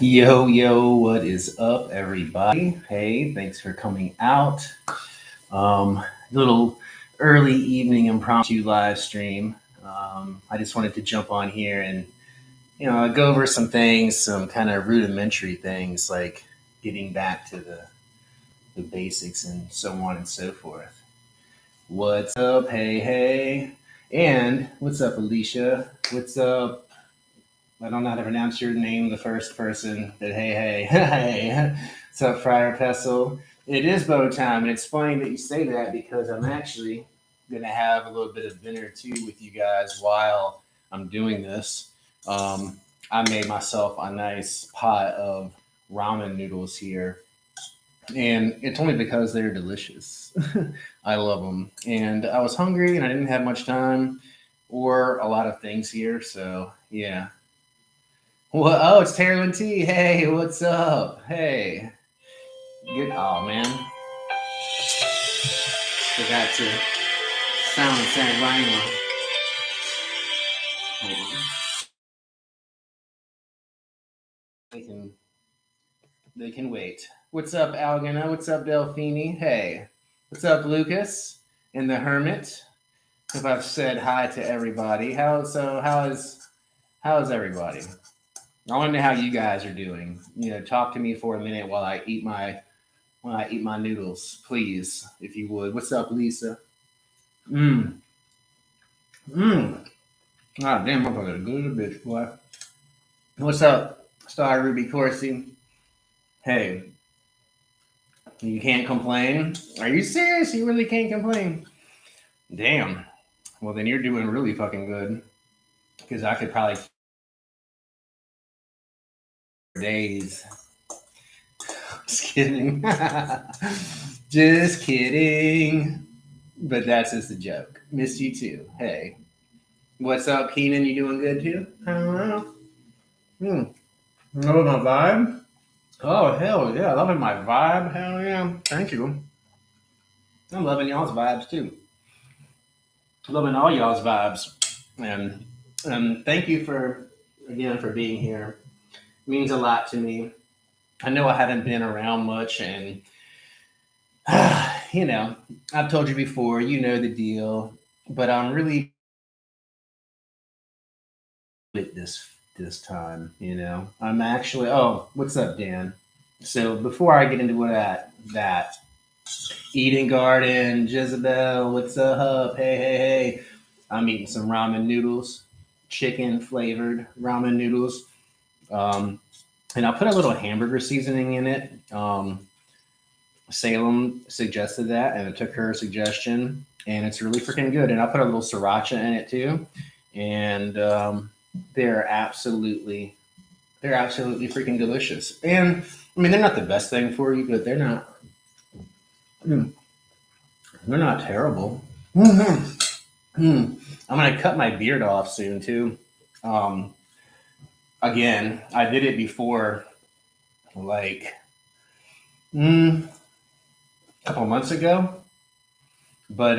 Yo, what is up, everybody? Hey, thanks for coming out. Little early evening impromptu live stream. I just wanted to jump on here and go over some things, some kind of rudimentary things like getting back to the basics and so on and so forth. What's up? Hey, and what's up, Alicia? What's up? I don't know how to pronounce your name, the first person, but hey. What's up, Friar Pestle? It is bow time, and it's funny that you say that because I'm actually going to have a little bit of dinner too with you guys while I'm doing this. I made myself a nice pot of ramen noodles here, and it's only because they're delicious. I love them, and I was hungry and I didn't have much time or a lot of things here, so yeah. Well, oh, it's Taylor T. Hey, what's up? Hey. Good. Oh, man. Forgot to sound San Rhino. They can wait. What's up, Algana? What's up, Delphini? Hey. What's up, Lucas? And the Hermit? If I've said hi to everybody. How's everybody? I want to know how you guys are doing. Talk to me for a minute while I eat my noodles, please, if you would. What's up, Lisa? Ah, damn, I'm gonna go to the bitch, boy. What's up, Star Ruby Corsi? Hey, you can't complain? Are you serious? You really can't complain? Damn. Well, then you're doing really fucking good. Because I could probably days. Just kidding. Just kidding. But that's just a joke. Missed you too. Hey. What's up, Keenan? You doing good too? Hello. Know my vibe? Oh, hell yeah. Loving my vibe. Hell yeah. Thank you. I'm loving y'all's vibes too. Loving all y'all's vibes. And thank you for being here. It means a lot to me. I know I haven't been around much, and I've told you before, you know the deal, but I'm really with this time, I'm actually, oh, what's up, Dan? So before I get into that Eden Garden, Jezebel, what's up? Hey, I'm eating some ramen noodles, chicken flavored ramen noodles. And I'll put a little hamburger seasoning in it. Salem suggested that, and I took her suggestion, and it's really freaking good. And I'll put a little sriracha in it too, and they're absolutely freaking delicious. And I mean, they're not the best thing for you, but they're not terrible. I'm gonna cut my beard off soon too. Again, I did it before, like a couple months ago, but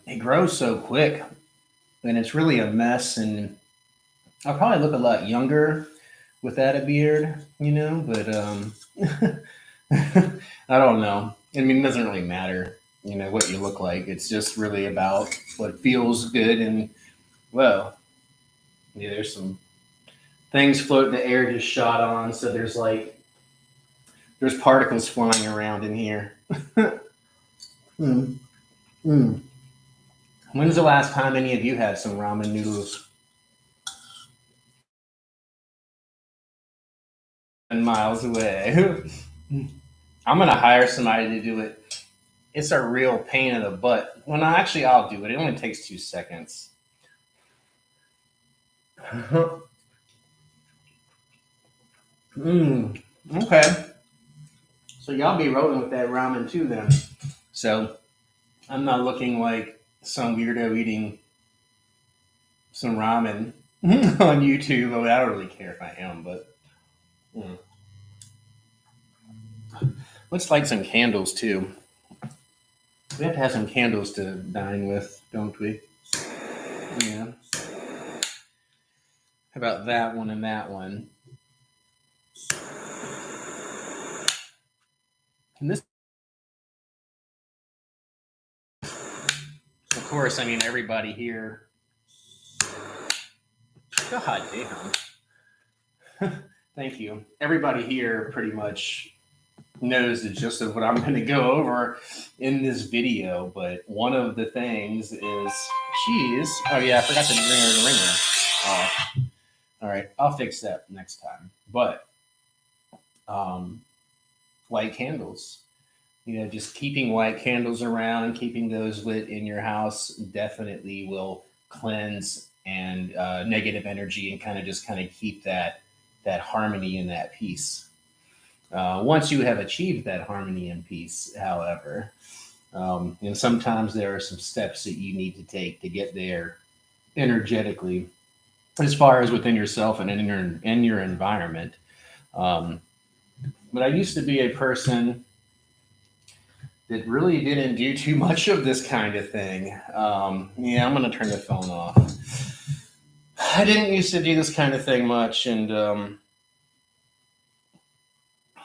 it grows so quick, and it's really a mess. And I'll probably look a lot younger without a beard, But I don't know. I mean, it doesn't really matter, what you look like. It's just really about what feels good. And well, yeah, there's some things floating in the air just shot on, so there's particles flying around in here. When's the last time any of you had some ramen noodles? 10 miles away. I'm gonna hire somebody to do it. It's a real pain in the butt. Well, no, actually, I'll do it. It only takes 2 seconds. Okay. So y'all be rolling with that ramen too then. So I'm not looking like some weirdo eating some ramen on YouTube. I mean, I don't really care if I am, but let's light some candles too. We have to have some candles to dine with, don't we? Yeah. How about that one and that one? And this, of course, I mean, everybody here. God damn. Thank you. Everybody here pretty much knows the gist of what I'm going to go over in this video. But one of the things is cheese. Oh, yeah, I forgot to ring the ringer off. All right, I'll fix that next time. But white candles. Just keeping white candles around, keeping those lit in your house definitely will cleanse and negative energy and kind of keep that harmony and that peace. Once you have achieved that harmony and peace, however, and sometimes there are some steps that you need to take to get there energetically, as far as within yourself and in your environment. Um, but I used to be a person that really didn't do too much of this kind of thing. Yeah, I'm going to turn the phone off. I didn't used to do this kind of thing much, and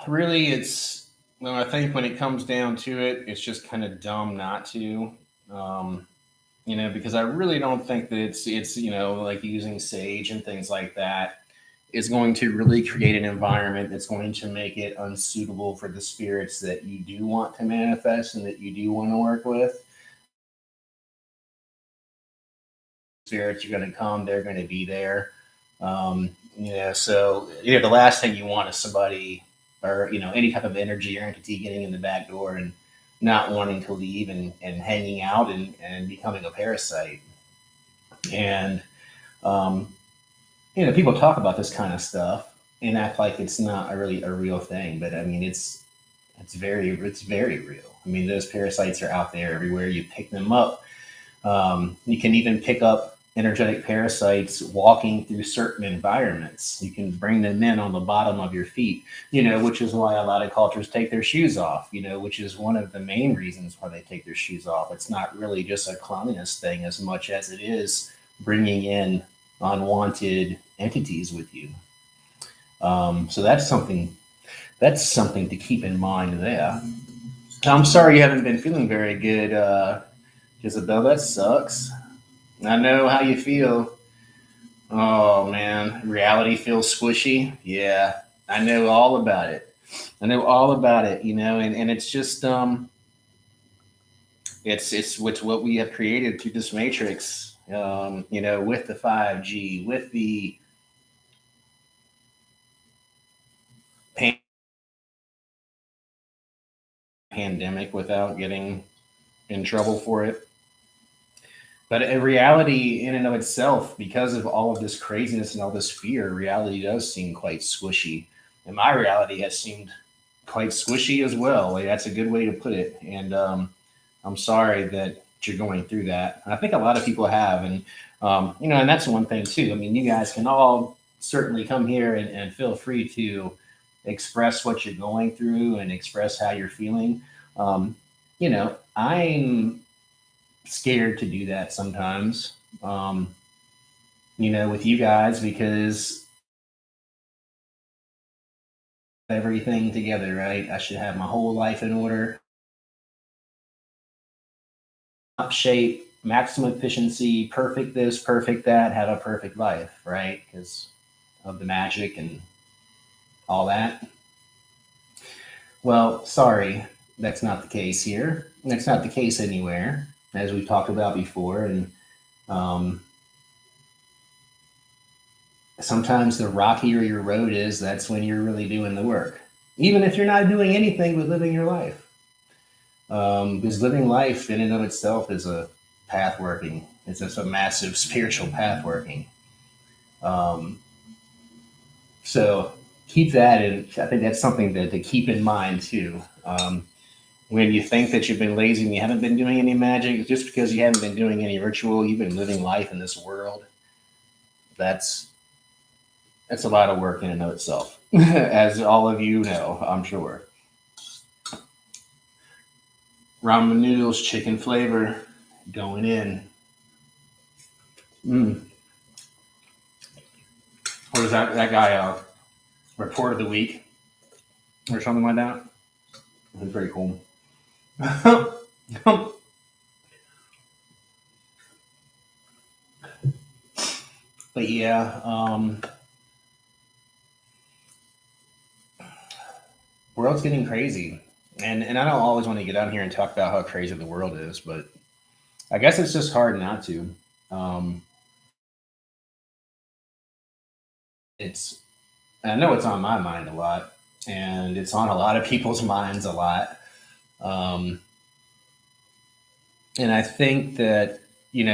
really, I think when it comes down to it, it's just kind of dumb not to. Um, because I really don't think that it's like using sage and things like that is going to really create an environment that's going to make it unsuitable for the spirits that you do want to manifest and that you do want to work with. Spirits are going to come, they're going to be there. So the last thing you want is somebody or any type of energy or entity getting in the back door and not wanting to leave and hanging out and becoming a parasite. And people talk about this kind of stuff and act like it's not really a real thing, but I mean it's very real. I mean, those parasites are out there everywhere. You pick them up. You can even pick up energetic parasites walking through certain environments. You can bring them in on the bottom of your feet, which is why a lot of cultures take their shoes off, which is one of the main reasons why they take their shoes off. It's not really just a cleanliness thing as much as it is bringing in unwanted entities with you. So that's something to keep in mind there. I'm sorry you haven't been feeling very good, Isabel. That sucks. I know how you feel. Oh man, reality feels squishy. Yeah, I know all about it. I know all about it. And it's just it's what we have created through this matrix. With the 5G, with the pandemic, without getting in trouble for it. But in reality, in and of itself, because of all of this craziness and all this fear, reality does seem quite squishy. And my reality has seemed quite squishy as well. Like, that's a good way to put it. And I'm sorry that you're going through that. And I think a lot of people have. And, and that's one thing too. I mean, you guys can all certainly come here and feel free to express what you're going through and express how you're feeling. I'm scared to do that sometimes, with you guys because everything together, right? I should have my whole life in order, top shape, maximum efficiency, perfect this, perfect that, have a perfect life, right? Because of the magic and all that. Well, sorry, that's not the case here. That's not the case anywhere, as we've talked about before. And sometimes the rockier your road is, that's when you're really doing the work. Even if you're not doing anything but living your life. Because living life in and of itself is a path working. It's just a massive spiritual path working. So keep that in. I think that's something to keep in mind too. When you think that you've been lazy and you haven't been doing any magic, just because you haven't been doing any ritual, you've been living life in this world. That's a lot of work in and of itself, as all of you know, I'm sure. Ramen noodles, chicken flavor, going in. What is that guy? Report of the week or something like that? It's pretty cool. But yeah, world's getting crazy, and I don't always want to get on here and talk about how crazy the world is, but I guess it's just hard not to. Um, it's I know it's on my mind a lot, and it's on a lot of people's minds a lot. Um, and I think that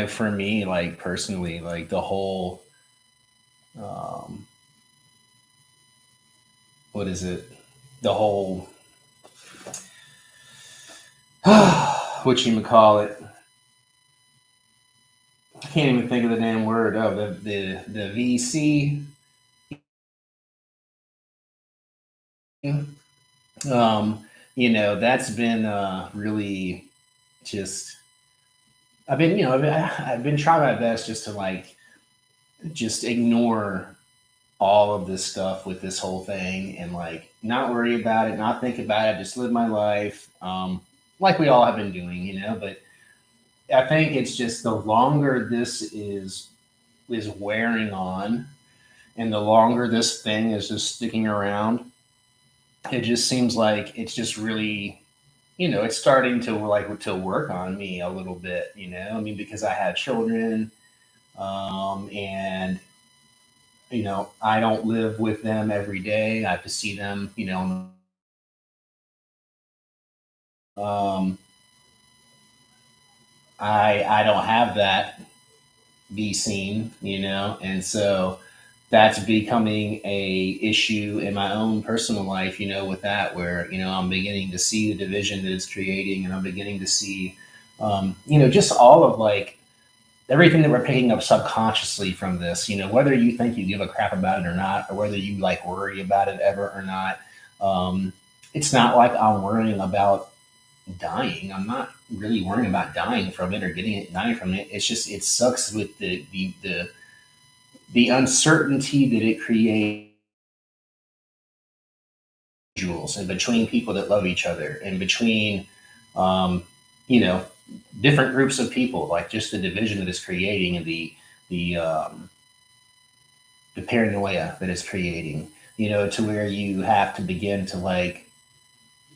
for me, like personally, like the whole um, what is it? The whole what you call it? I can't even think of the damn word. Oh, the VC. That's been really just. I've been trying my best just to like just ignore all of this stuff with this whole thing and like not worry about it, not think about it, just live my life, like we all have been doing, But I think it's just the longer this is wearing on, and the longer this thing is just sticking around, it just seems like it's just really, it's starting to like to work on me a little bit, I mean, because I have children, and I don't live with them every day. I have to see them, um, I don't have that be seen, and so that's becoming a issue in my own personal life, with that where I'm beginning to see the division that it's creating, and I'm beginning to see, just all of like everything that we're picking up subconsciously from this, whether you think you give a crap about it or not, or whether you like worry about it ever or not. It's not like I'm worrying about dying. I'm not really worrying about dying from it or getting it dying from it. It's just it sucks with the uncertainty that it creates and between people that love each other and between um, you know different groups of people, like just the division that it's creating and the the paranoia that it's creating, to where you have to begin to like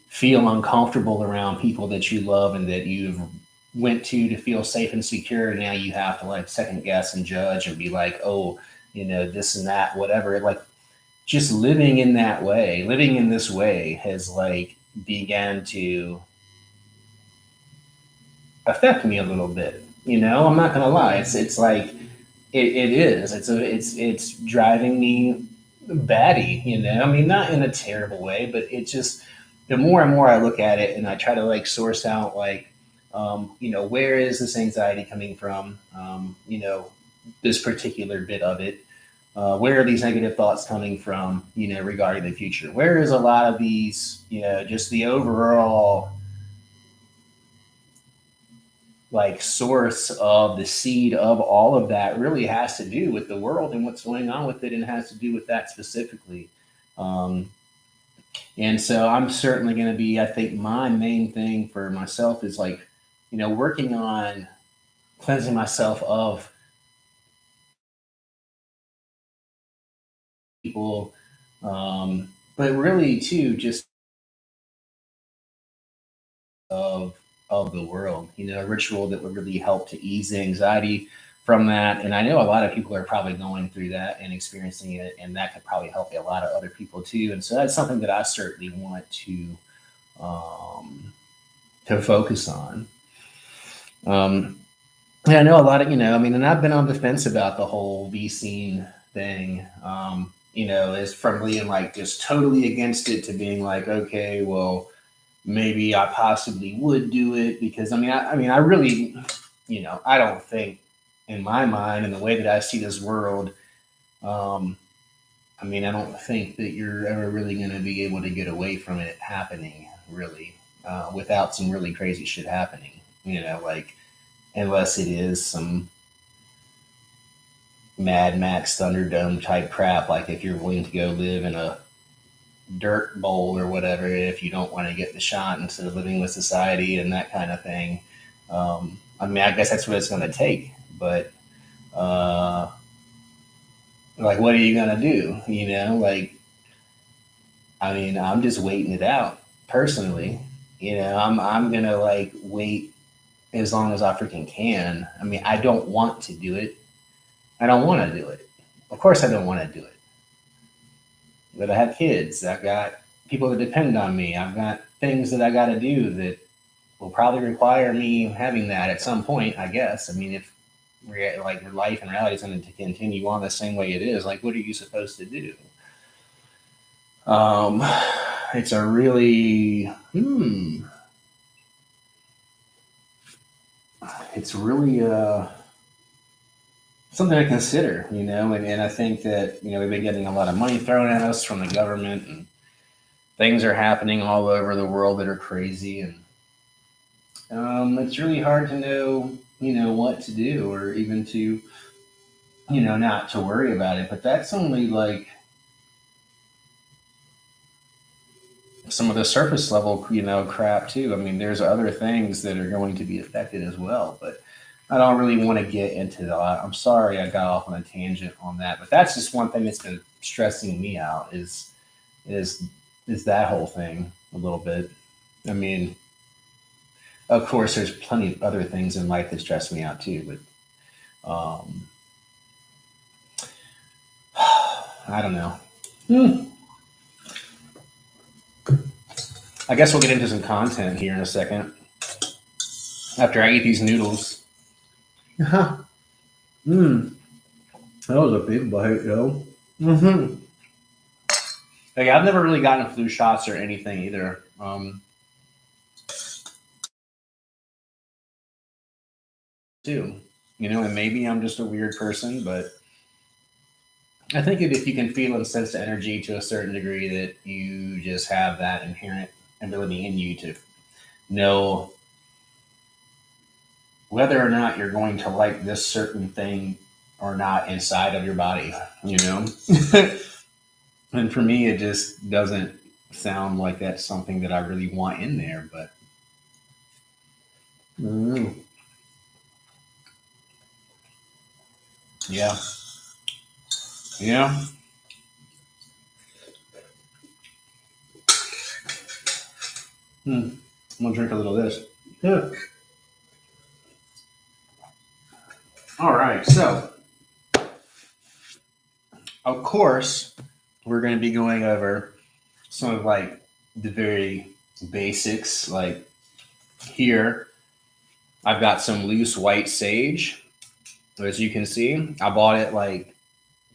feel uncomfortable around people that you love and that you've went to feel safe and secure. Now you have to like second guess and judge and be like, oh, this and that, whatever. Like just living in that way, living in this way has like began to affect me a little bit. I'm not gonna lie. It's like it is. It's driving me batty. I mean, not in a terrible way, but it just the more and more I look at it and I try to like source out like where is this anxiety coming from? This particular bit of it. Where are these negative thoughts coming from? Regarding the future. Where is a lot of these? Just the overall like source of the seed of all of that really has to do with the world and what's going on with it, and has to do with that specifically. Um, and so I'm certainly going to be, I think my main thing for myself is like, working on cleansing myself of people, but really too, just of of the world. A ritual that would really help to ease the anxiety from that. And I know a lot of people are probably going through that and experiencing it, and that could probably help a lot of other people too. And so that's something that I certainly want um, to focus on. Um, yeah, I know a lot of I mean, and I've been on the fence about the whole V scene thing. Is from being like just totally against it to being like, okay, well, maybe I possibly would do it because I really, I don't think in my mind and the way that I see this world, um, I don't think that you're ever really going to be able to get away from it happening really, without some really crazy shit happening, like unless it is some Mad Max Thunderdome type crap, like if you're willing to go live in a dirt bowl or whatever if you don't want to get the shot instead of living with society and that kind of thing. I mean, I guess that's what it's going to take, but uh, like, what are you going to do? You know, like, I mean, I'm just waiting it out personally. You know, I'm going to like wait as long as I freaking can. I mean, I don't want to do it. I don't want to do it. Of course, I don't want to do it. But I have kids. I've got people that depend on me. I've got things that I got to do that will probably require me having that at some point, I guess. I mean, if like your life and reality is going to continue on the same way it is, like, what are you supposed to do? Um, it's a really, it's really something to consider, you know, and I think that, you know, we've been getting a lot of money thrown at us from the government, and things are happening all over the world that are crazy. And it's really hard to know, you know, what to do or even to, you know, not to worry about it. But that's only like some of the surface level, you know, crap too. I mean, there's other things that are going to be affected as well, but I don't really want to get into that. I'm sorry I got off on a tangent on that, but that's just one thing that's been stressing me out is is that whole thing a little bit. I mean, of course, there's plenty of other things in life that stress me out too, but I don't know. I guess we'll get into some content here in a second after I eat these noodles. That was a big bite, yo. Like, I've never really gotten flu shots or anything either. Too, you know, and maybe I'm just a weird person, but I think if you can feel and sense the energy to a certain degree, that you just have that inherent ability in you to know whether or not you're going to like this certain thing or not inside of your body, you know? And for me, it just doesn't sound like that's something that I really want in there, but mm, yeah, yeah. I'm gonna drink a little of this. Yeah. All right, so of course, we're going to be going over some of like the very basics. Like here, I've got some loose white sage. As you can see, I bought it like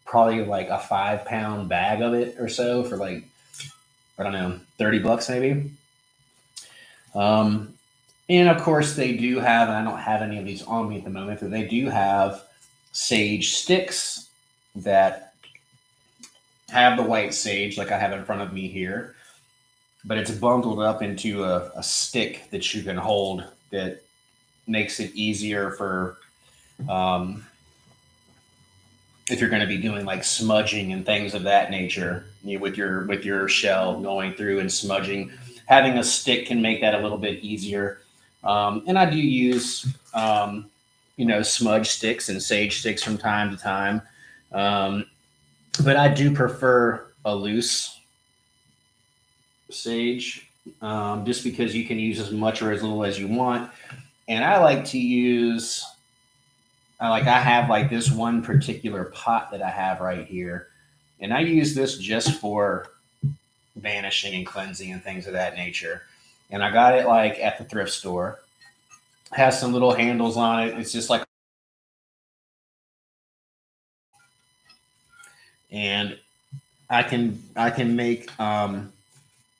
probably like a 5 pound bag of it or so for like, I don't know, $30 maybe. Um, and of course, they do have, and I don't have any of these on me at the moment, but they do have sage sticks that have the white sage like I have in front of me here, but it's bundled up into a stick that you can hold that makes it easier for um, if you're going to be doing like smudging and things of that nature, you know, with your shell going through and smudging. Having a stick can make that a little bit easier. And I do use you know, smudge sticks and sage sticks from time to time, um, but I do prefer a loose sage, just because you can use as much or as little as you want. And I like to use, I have like this one particular pot that I have right here, and I use this just for vanishing and cleansing and things of that nature. And I got it like at the thrift store. It has some little handles on it. It's just like, and I can make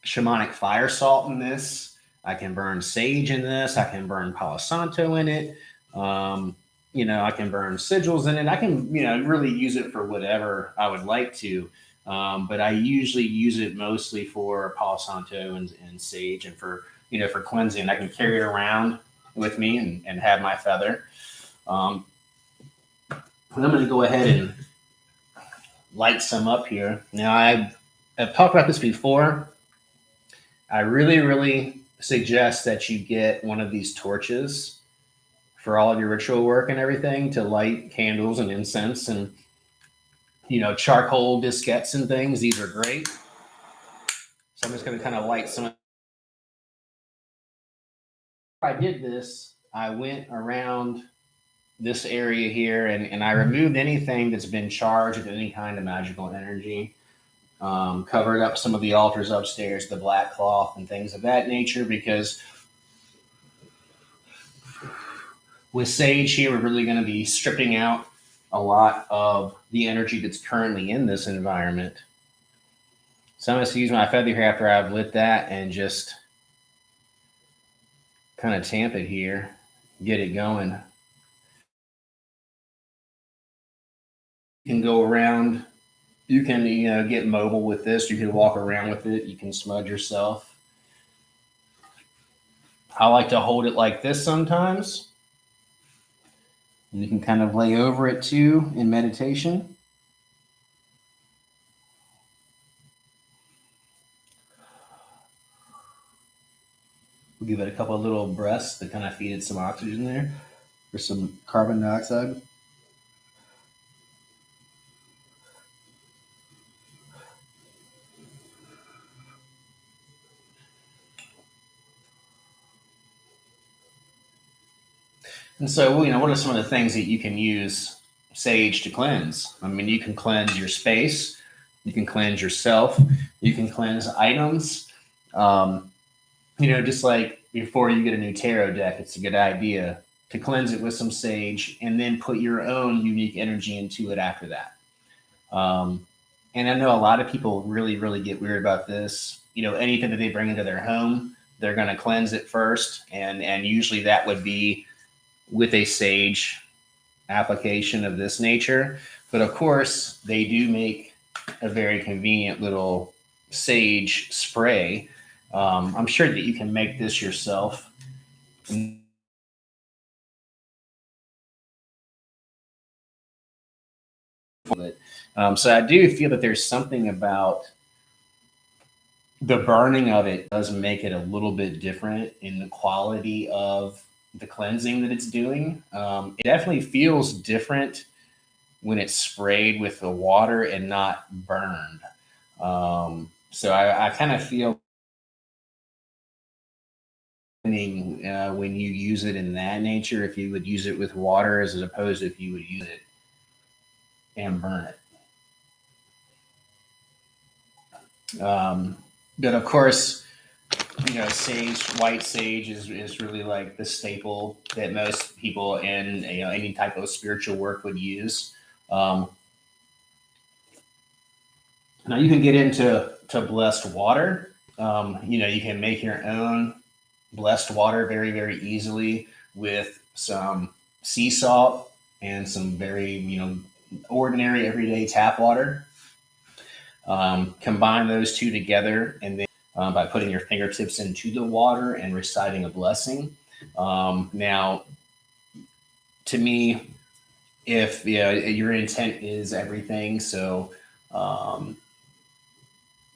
shamanic fire salt in this. I can burn sage in this. I can burn palo santo in it. Um, you know, I can burn sigils in it. I can, you know, really use it for whatever I would like to. But I usually use it mostly for palo santo and sage, and for, you know, for cleansing. I can carry it around with me and have my feather. Um, and I'm going to go ahead and light some up here. Now, I I've talked about this before. I really, really suggest that you get one of these torches for all of your ritual work and everything to light candles and incense and, charcoal diskettes and things. These are great. So I'm just going to kind of light some. I did this. I went around this area here and I removed anything that's been charged with any kind of magical energy. Covered up some of the altars upstairs, the black cloth and things of that nature, because with sage here, we're really going to be stripping out a lot of the energy that's currently in this environment. So I'm going to use my feather here after I've lit that and just kind of tamp it here, get it going. You can go around, you can get mobile with this, you can walk around with it, you can smudge yourself. I like to hold it like this sometimes. And you can kind of lay over it too in meditation. We'll give it a couple of little breaths to kind of feed it some oxygen there for some carbon dioxide. And so, what are some of the things that you can use sage to cleanse? I mean, you can cleanse your space, you can cleanse yourself, you can cleanse items. Just like before you get a new tarot deck, it's a good idea to cleanse it with some sage and then put your own unique energy into it after that. And I know a lot of people really, really get weird about this. Anything that they bring into their home, they're going to cleanse it first. And usually that would be with a sage application of this nature. But of course, they do make a very convenient little sage spray. I'm sure that you can make this yourself. So I do feel that there's something about the burning of it does make it a little bit different in the quality of the cleansing that it's doing. It definitely feels different when it's sprayed with the water and not burned. So I kind of feel when you use it in that nature, if you would use it with water as opposed to if you would use it and burn it. But of course, sage, white sage is really like the staple that most people in any type of spiritual work would use. Now you can get into blessed water. You can make your own blessed water very, very easily with some sea salt and some very, ordinary everyday tap water. Combine those two together, and then by putting your fingertips into the water and reciting a blessing. Now, to me, if your intent is everything, so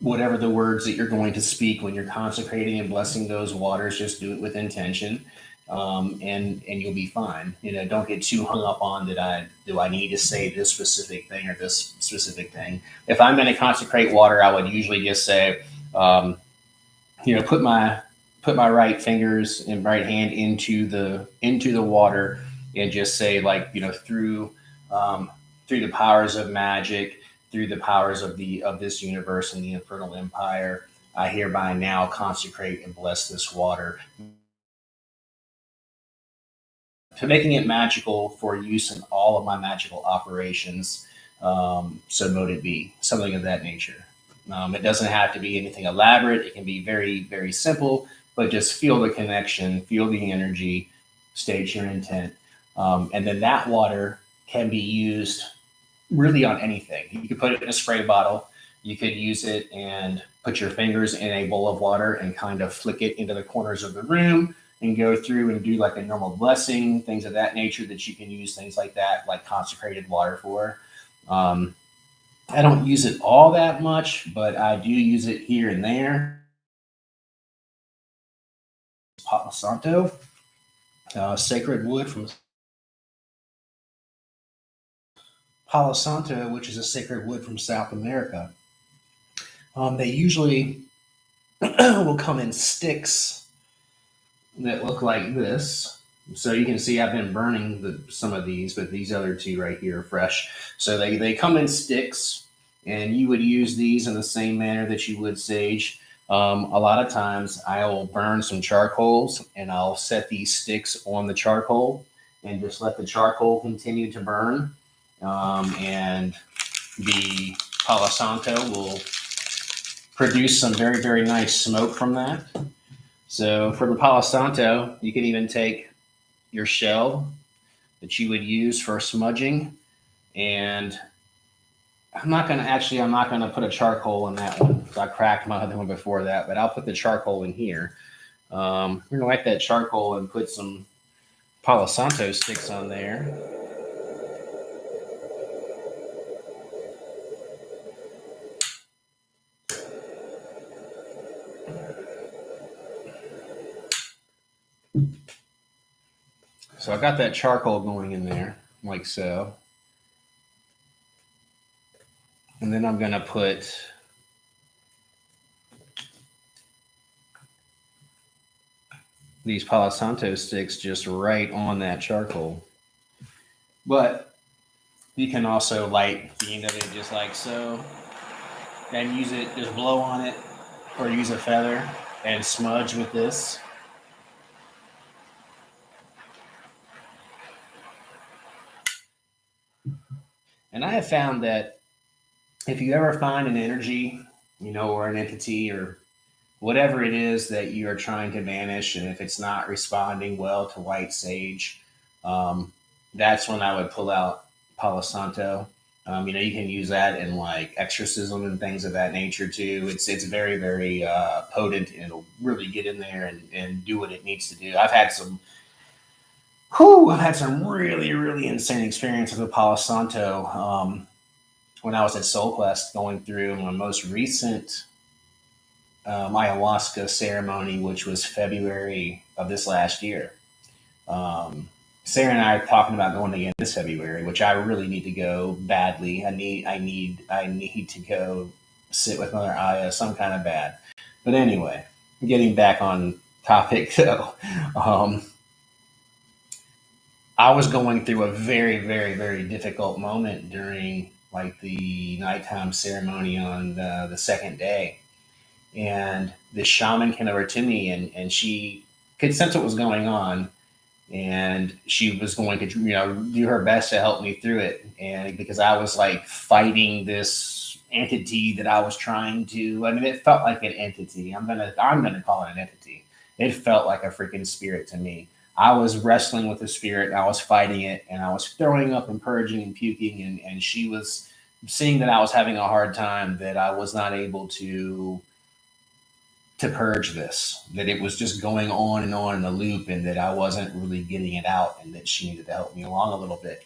whatever the words that you're going to speak when you're consecrating and blessing those waters, just do it with intention, and you'll be fine. Don't get too hung up on do I need to say this specific thing or this specific thing. If I'm going to consecrate water, I would usually just say, put my right fingers and right hand into the water and just say, like, through the powers of magic, through the powers of this universe and the infernal empire, I hereby now consecrate and bless this water, to making it magical for use in all of my magical operations. So mote it be, something of that nature. It doesn't have to be anything elaborate. It can be very, very simple, but just feel the connection, feel the energy, state your intent. And then that water can be used really on anything. You could put it in a spray bottle. You could use it and put your fingers in a bowl of water and kind of flick it into the corners of the room and go through and do like a normal blessing, things of that nature that you can use things like that, like consecrated water for. I don't use it all that much, but I do use it here and there. Palo Santo, sacred wood from Palo Santo, which is a sacred wood from South America. They usually will come in sticks that look like this. So you can see I've been burning some of these, but these other two right here are fresh. So they come in sticks, and you would use these in the same manner that you would sage. A lot of times I will burn some charcoals and I'll set these sticks on the charcoal and just let the charcoal continue to burn. And the Palo Santo will produce some very, very nice smoke from that. So for the Palo Santo, you can even take your shell that you would use for smudging, and I'm not gonna put a charcoal in that one because I cracked my other one before that, but I'll put the charcoal in here. We're gonna light that charcoal and put some Palo Santo sticks on there. So I got that charcoal going in there, like so. And then I'm going to put these Palo Santo sticks just right on that charcoal. But you can also light the end of it just like so. And use it, just blow on it, or use a feather and smudge with this. And I have found that if you ever find an energy, or an entity or whatever it is that you are trying to banish, and if it's not responding well to white sage, that's when I would pull out Palo Santo. You can use that in like exorcism and things of that nature too. It's very, very potent, and it'll really get in there and do what it needs to do. I've had some really, really insane experiences with Palo Santo. When I was at Soul Quest going through my most recent ayahuasca ceremony, which was February of this last year. Sarah and I are talking about going again this February, which I really need to go badly. I need to go sit with Mother Aya, some kind of bad. But anyway, getting back on topic though, I was going through a very, very, very difficult moment during like the nighttime ceremony on the second day, and the shaman came over to me, and she could sense what was going on, and she was going to do her best to help me through it, and because I was like fighting this entity that I was trying to, it felt like an entity. I'm gonna call it an entity. It felt like a freaking spirit to me. I was wrestling with the spirit, and I was fighting it, and I was throwing up and purging and puking, and she was seeing that I was having a hard time, that I was not able to purge this, that it was just going on in a loop, and that I wasn't really getting it out, and that she needed to help me along a little bit.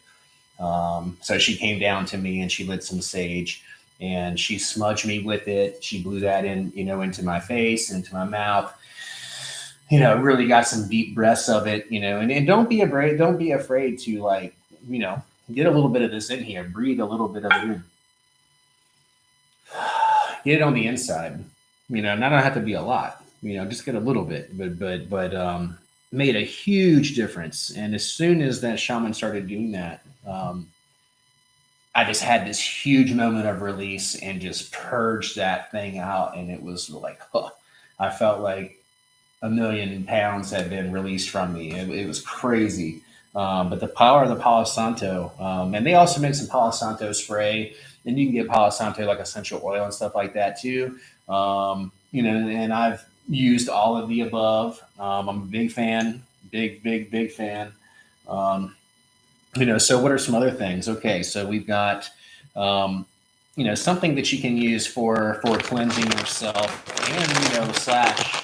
So she came down to me and she lit some sage and she smudged me with it. She blew that in, into my face, into my mouth. Really got some deep breaths of it, and don't be afraid to like, get a little bit of this in here, breathe a little bit of it in. Get it on the inside. Not have to be a lot. Just get a little bit, but made a huge difference. And as soon as that shaman started doing that, I just had this huge moment of release and just purged that thing out. And it was like, I felt like 1,000,000 pounds had been released from me. It was crazy. But the power of the Palo Santo, and they also make some Palo Santo spray. And you can get Palo Santo like essential oil and stuff like that too. And I've used all of the above. I'm a big fan, big fan. So what are some other things? Okay, so we've got, something that you can use for cleansing yourself and, slash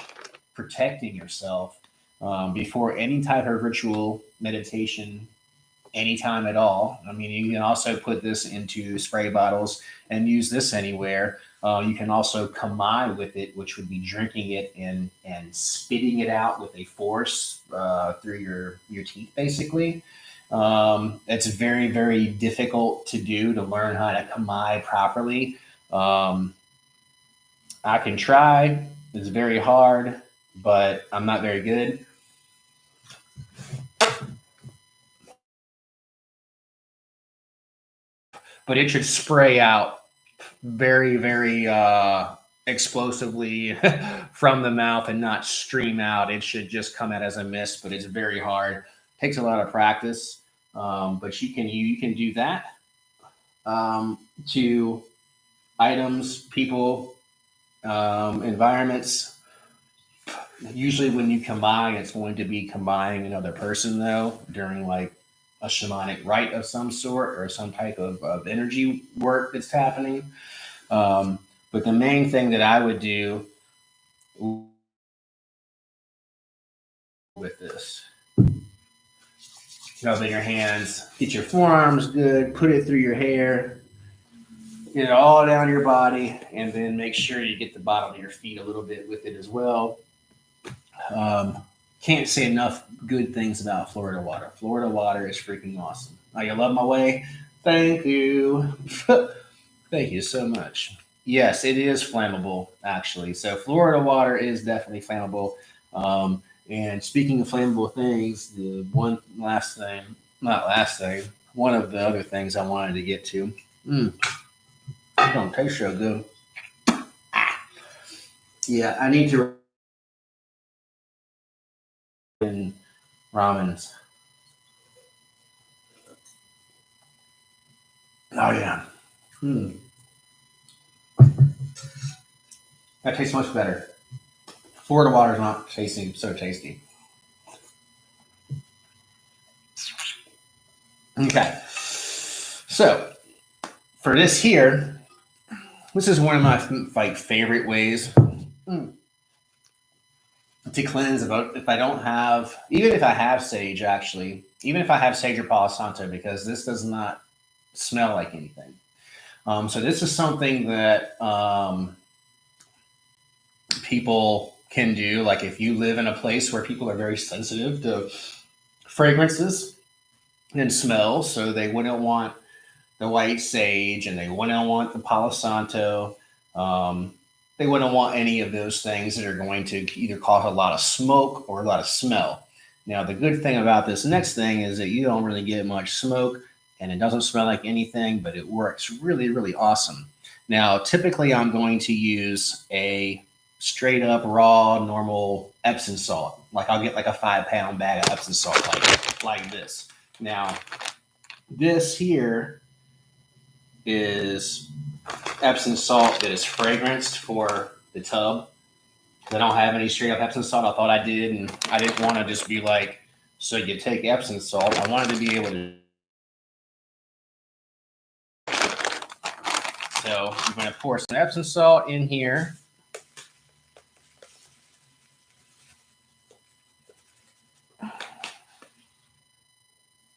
protecting yourself before any type of ritual, meditation, anytime at all. I mean, you can also put this into spray bottles and use this anywhere. You can also kamai with it, which would be drinking it and spitting it out with a force through your teeth, basically. It's very, very difficult to do to learn how to kamai properly. Um, I can try. It's very hard, but I'm not very good. But it should spray out very, very explosively from the mouth and not stream out. It should just come out as a mist, but it's very hard. Takes a lot of practice, but you can do that to items, people, environments. Usually, when you combine, it's going to be combining another person though during like a shamanic rite of some sort or some type of energy work that's happening. But the main thing that I would do with this, rub in your hands, get your forearms good, put it through your hair, get it all down your body, and then make sure you get the bottom of your feet a little bit with it as well. Um, can't say enough good things about Florida water. Florida water is freaking awesome. Oh, you love my way? Thank you. Thank you so much. Yes, it is flammable, actually. So Florida water is definitely flammable. And speaking of flammable things, the one last thing, not last thing, one of the other things I wanted to get to. It don't taste so good. Yeah, I need to in ramens. Oh yeah. Hmm. That tastes much better. Florida water is not tasting so tasty. Okay. So for this here, this is one of my like favorite ways to cleanse. If I don't have, even if I have sage, actually, even if I have sage or palo santo, because this does not smell like anything. So this is something that people can do. Like if you live in a place where people are very sensitive to fragrances and smells, so they wouldn't want the white sage and they wouldn't want the palo santo. Um, they wouldn't want any of those things that are going to either cause a lot of smoke or a lot of smell. Now, the good thing about this next thing is that you don't really get much smoke and it doesn't smell like anything, but it works really, really awesome. Now, typically, I'm going to use a straight up raw normal Epsom salt. Like I'll get like a 5 pound bag of Epsom salt, like this. Now, this here is Epsom salt that is fragranced for the tub. I don't have any straight up Epsom salt. I thought I did, and I didn't want to just be like, so you take Epsom salt. I wanted to be able to. So I'm going to pour some Epsom salt in here.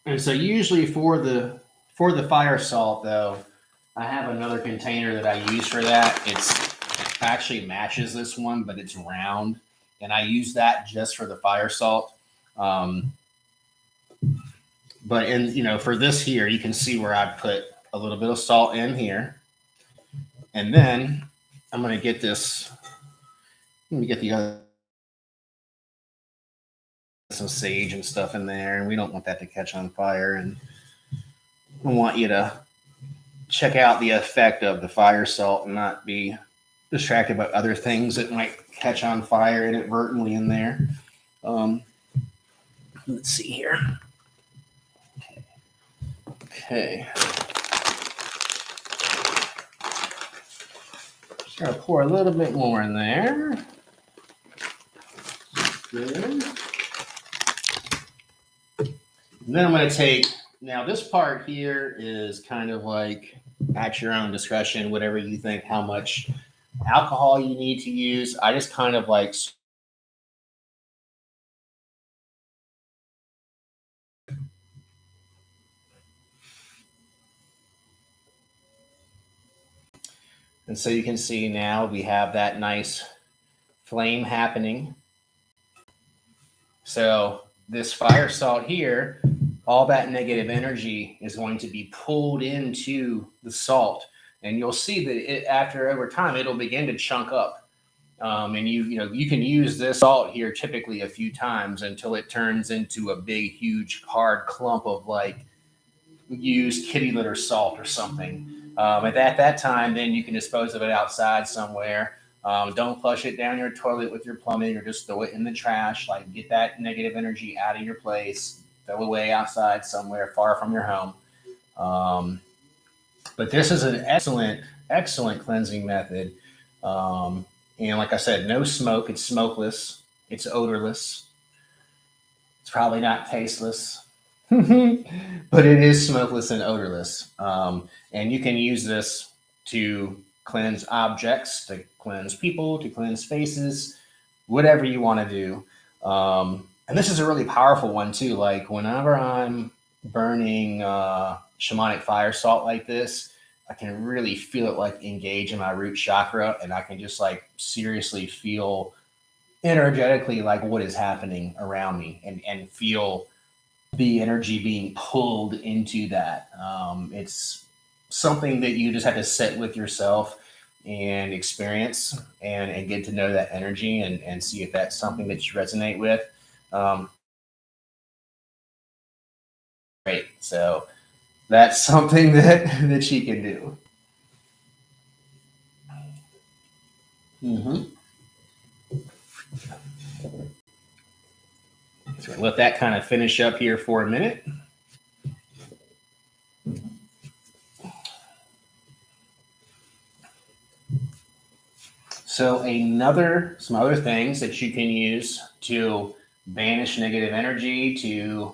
And so usually for the fire salt though, I have another container that I use for that. It actually matches this one, but it's round, and I use that just for the fire salt. Um, but for this here, you can see where I put a little bit of salt in here, and then I'm going to get this. Let me get the other some sage and stuff in there, and we don't want that to catch on fire. And I want you to check out the effect of the fire salt and not be distracted by other things that might catch on fire inadvertently in there. Let's see here. Okay. Just gonna pour a little bit more in there. Good. And then I'm going to take, now this part here is kind of like at your own discretion, whatever you think, how much alcohol you need to use. I just kind of like And so you can see now we have that nice flame happening. So this fire salt here, all that negative energy is going to be pulled into the salt. And you'll see that after over time, it'll begin to chunk up. And you can use this salt here typically a few times until it turns into a big, huge, hard clump of like used kitty litter salt or something. At that time, then you can dispose of it outside somewhere. Don't flush it down your toilet with your plumbing or just throw it in the trash. Like get that negative energy out of your place, throw away outside somewhere far from your home. Um, but this is an excellent cleansing method. And like I said, no smoke. It's smokeless. It's odorless. It's probably not tasteless, but it is smokeless and odorless. And you can use this to cleanse objects, to cleanse people, to cleanse faces, whatever you want to do. And this is a really powerful one too. Like whenever I'm burning shamanic fire salt like this, I can really feel it like engage in my root chakra, and I can just like seriously feel energetically like what is happening around me, and feel the energy being pulled into that. It's something that you just have to sit with yourself and experience, and get to know that energy, and see if that's something that you resonate with. Um, great. So that's something that you can do. Mm-hmm. So let that kind of finish up here for a minute. So some other things that you can use to banish negative energy, to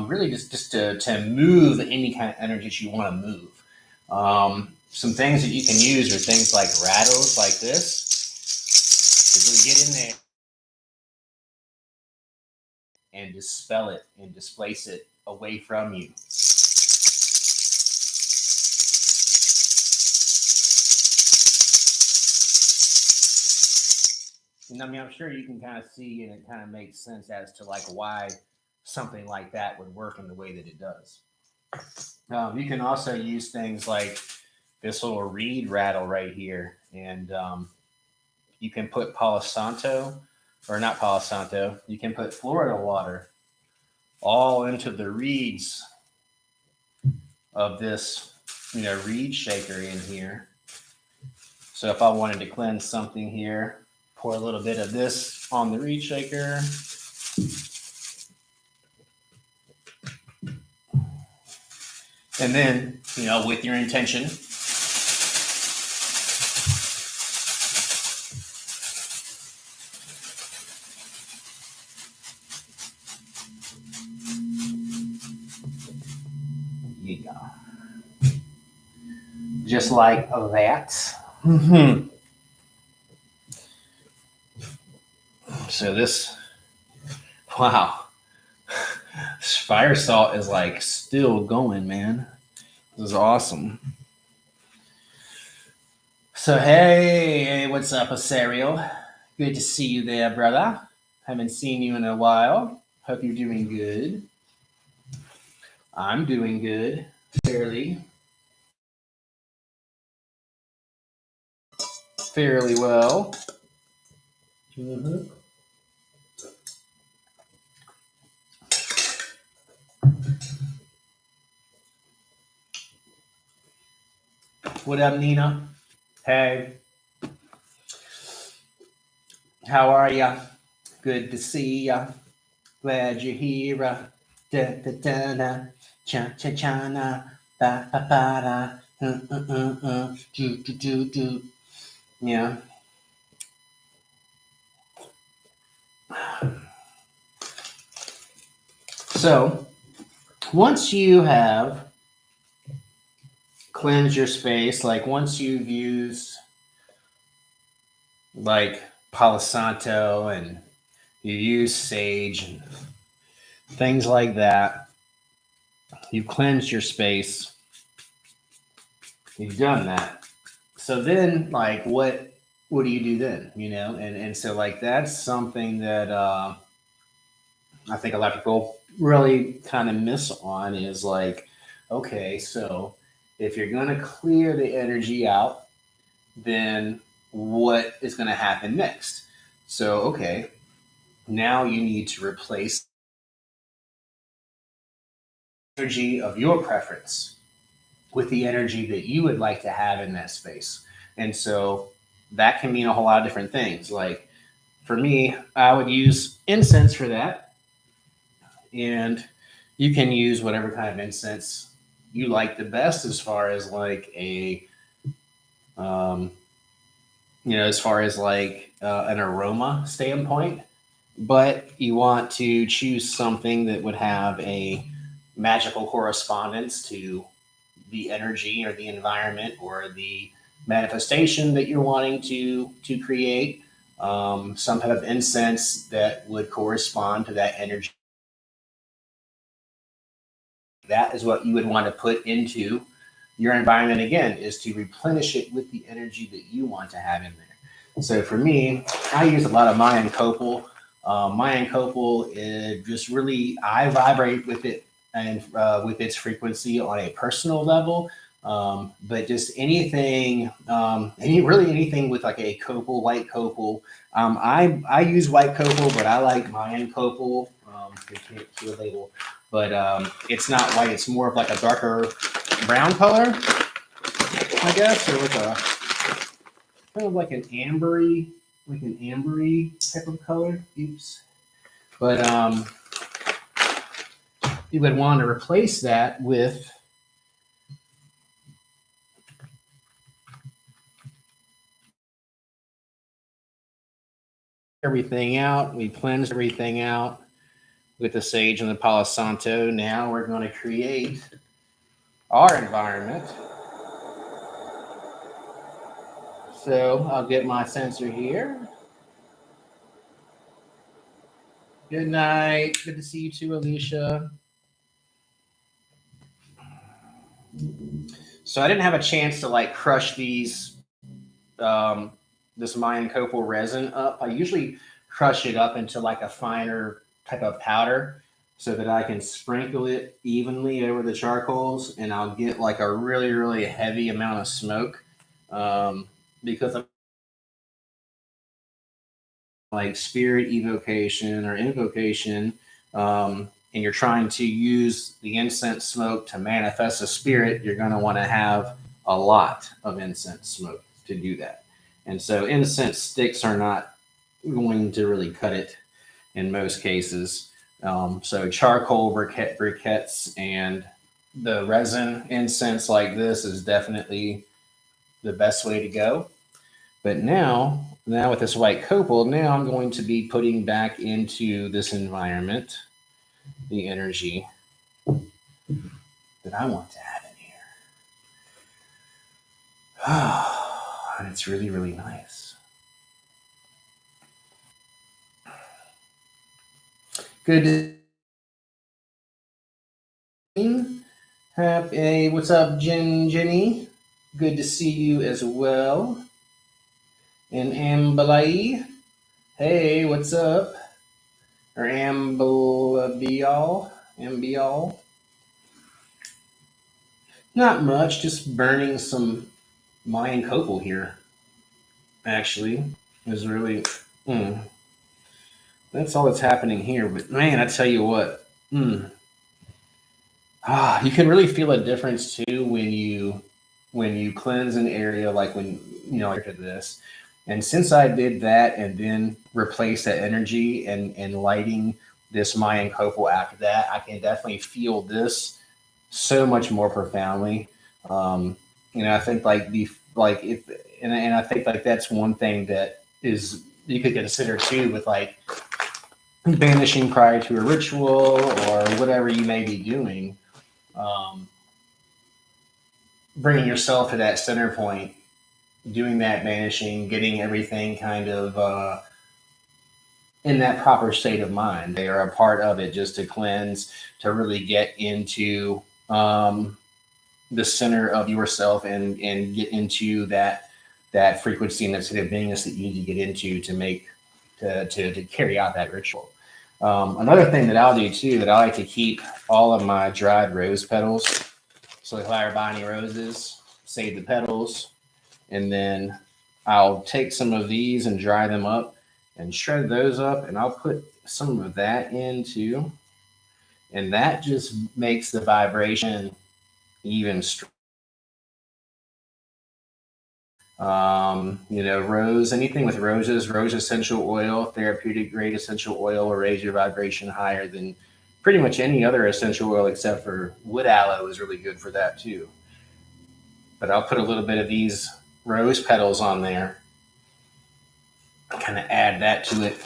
really to move any kind of energy that you want to move. Some things that you can use are things like rattles, like this, to really get in there and dispel it and displace it away from you. And I mean, I'm sure you can kind of see, and it kind of makes sense as to like why something like that would work in the way that it does. You can also use things like this little reed rattle right here, and you can put Palo Santo, or not Palo Santo. You can put Florida water all into the reeds of this, reed shaker in here. So if I wanted to cleanse something here, pour a little bit of this on the reed shaker. And then, with your intention, yeah, just like that. So this, wow, this fire salt is like still going, man. This is awesome. So hey, what's up, Asario? Good to see you there, brother. Haven't seen you in a while. Hope you're doing good. I'm doing good, fairly well. Mm-hmm. What up, Nina? Hey, how are ya? Good to see ya. Glad you're here. Da da da da. Cha cha cha na. Ba ba ba da. Do do do do. Yeah. So once you have cleansed your space, like once you've used like Palo Santo and you use sage and things like that, you've cleansed your space, you've done that. So then, like, what do you do then? You know, and so like that's something that I think a lot of people really kind of miss on is like, okay, so if you're going to clear the energy out, then what is going to happen next? So, okay, now you need to replace energy of your preference with the energy that you would like to have in that space. And so that can mean a whole lot of different things. Like for me, I would use incense for that. And you can use whatever kind of incense you like the best as far as like a, um, as far as like an aroma standpoint. But you want to choose something that would have a magical correspondence to the energy or the environment or the manifestation that you're wanting to create. Some type of incense that would correspond to that energy. That is what you would want to put into your environment again, is to replenish it with the energy that you want to have in there. So for me, I use a lot of Mayan copal. Mayan copal is just really, I vibrate with it and with its frequency on a personal level. But just anything, really anything with like a copal, white copal. I use white copal, but I like Mayan copal. You can't see the label, but it's not white. It's more of like a darker brown color, I guess, or like a kind of like an ambery, type of color. Oops. But you would want to replace that with everything out. We cleanse everything out with the sage and the palo santo. Now we're going to create our environment. So I'll get my sensor here. Good night. Good to see you too, Alicia. So I didn't have a chance to like crush um, this Mayan copal resin up. I usually crush it up into like a finer type of powder so that I can sprinkle it evenly over the charcoals, and I'll get like a really, really heavy amount of smoke because of like spirit evocation or invocation. And you're trying to use the incense smoke to manifest a spirit, you're going to want to have a lot of incense smoke to do that. And so incense sticks are not going to really cut it in most cases. So charcoal briquettes and the resin incense like this is definitely the best way to go. But now with this white copal, now I'm going to be putting back into this environment the energy that I want to have in here. And it's really, really nice. Good. Have a what's up, Jenny? Good to see you as well. And Ambalai. Hey, what's up? Or Ambial. Not much, just burning some Mayan copal here. Actually, is really. Mm, that's all that's happening here. But man, I tell you what, you can really feel a difference too when you cleanse an area, like when after this. And since I did that and then replace that energy and lighting this Mayan copal after that, I can definitely feel this so much more profoundly. I think like the like if and I think like that's one thing that is you could consider too with like banishing prior to a ritual or whatever you may be doing. Um, Bringing yourself to that center point, doing that banishing, getting everything kind of in that proper state of mind. They are a part of it just to cleanse, to really get into the center of yourself and get into that. that frequency and that state of beingness that you need to get into to make to carry out that ritual. Another thing that I'll do too, that I like to keep all of my dried rose petals. So if I buy any roses, save the petals, and then I'll take some of these and dry them up and shred those up, and I'll put some of that in too. And that just makes the vibration even stronger. Rose, anything with roses, rose essential oil, therapeutic grade essential oil will raise your vibration higher than pretty much any other essential oil except for wood aloe is really good for that too. But I'll put a little bit of these rose petals on there, kind of add that to it.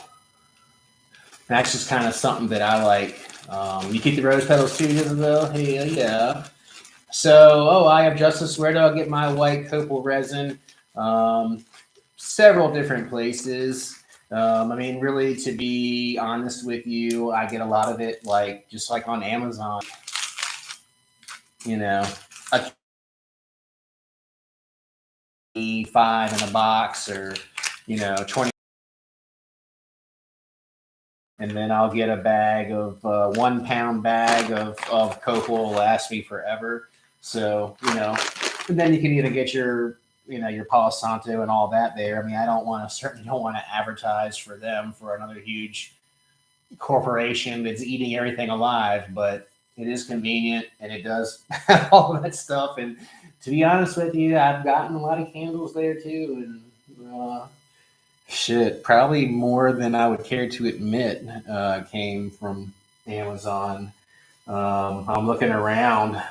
That's just kind of something that I like. You keep the rose petals too, Isabel? Hell yeah. So, I have Justice. Where do I get my white copal resin? Several different places. Really, to be honest with you, I get a lot of it just like on Amazon. A 5 in a box, or 20. And then I'll get a bag of 1 pound bag of copal will last me forever. So, and then you can either get your palo santo and all that there. I certainly don't want to advertise for them, for another huge corporation that's eating everything alive, but it is convenient and it does have all of that stuff. And to be honest with you, I've gotten a lot of candles there too. And probably more than I would care to admit came from Amazon. I'm looking around,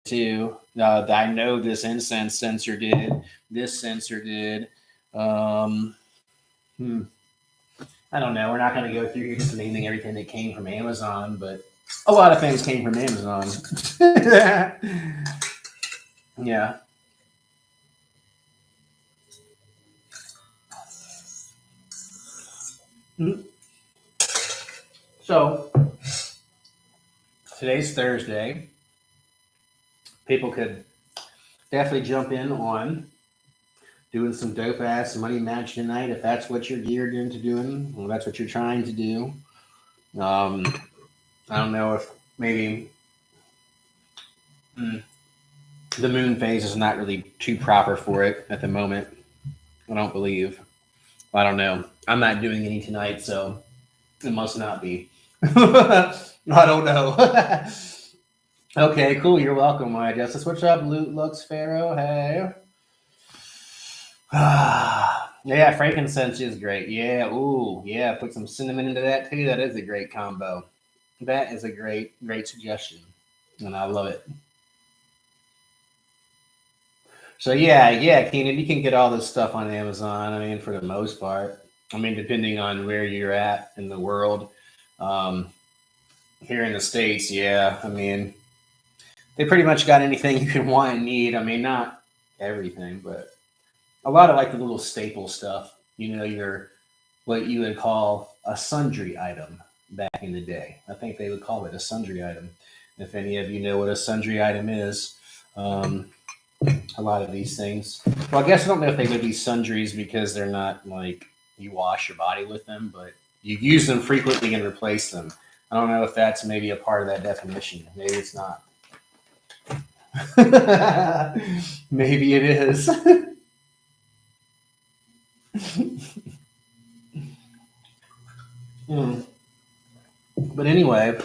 too. I know this incense sensor did. This sensor did. I don't know. We're not going to go through here just naming everything that came from Amazon, but a lot of things came from Amazon. Yeah. So today's Thursday. People could definitely jump in on doing some dope ass money match tonight if that's what you're geared into doing, or that's what you're trying to do. I don't know if maybe the moon phase is not really too proper for it at the moment. I don't believe. I don't know. I'm not doing any tonight, so it must not be. I don't know. Okay, cool. You're welcome, my Justice. What's up, Loot Lux Pharaoh? Hey. Yeah, frankincense is great. Yeah, ooh, yeah. Put some cinnamon into that too. That is a great combo. That is a great suggestion, and I love it. So yeah, Keenan, you can get all this stuff on Amazon. For the most part. Depending on where you're at in the world. Here in the States, yeah. They pretty much got anything you can want and need. Not everything, but a lot of the little staple stuff. Your what you would call a sundry item back in the day. I think they would call it a sundry item. If any of you know what a sundry item is, a lot of these things. Well, I guess I don't know if they would be sundries because they're not you wash your body with them, but you use them frequently and replace them. I don't know if that's maybe a part of that definition. Maybe it's not. Maybe it is. But anyway,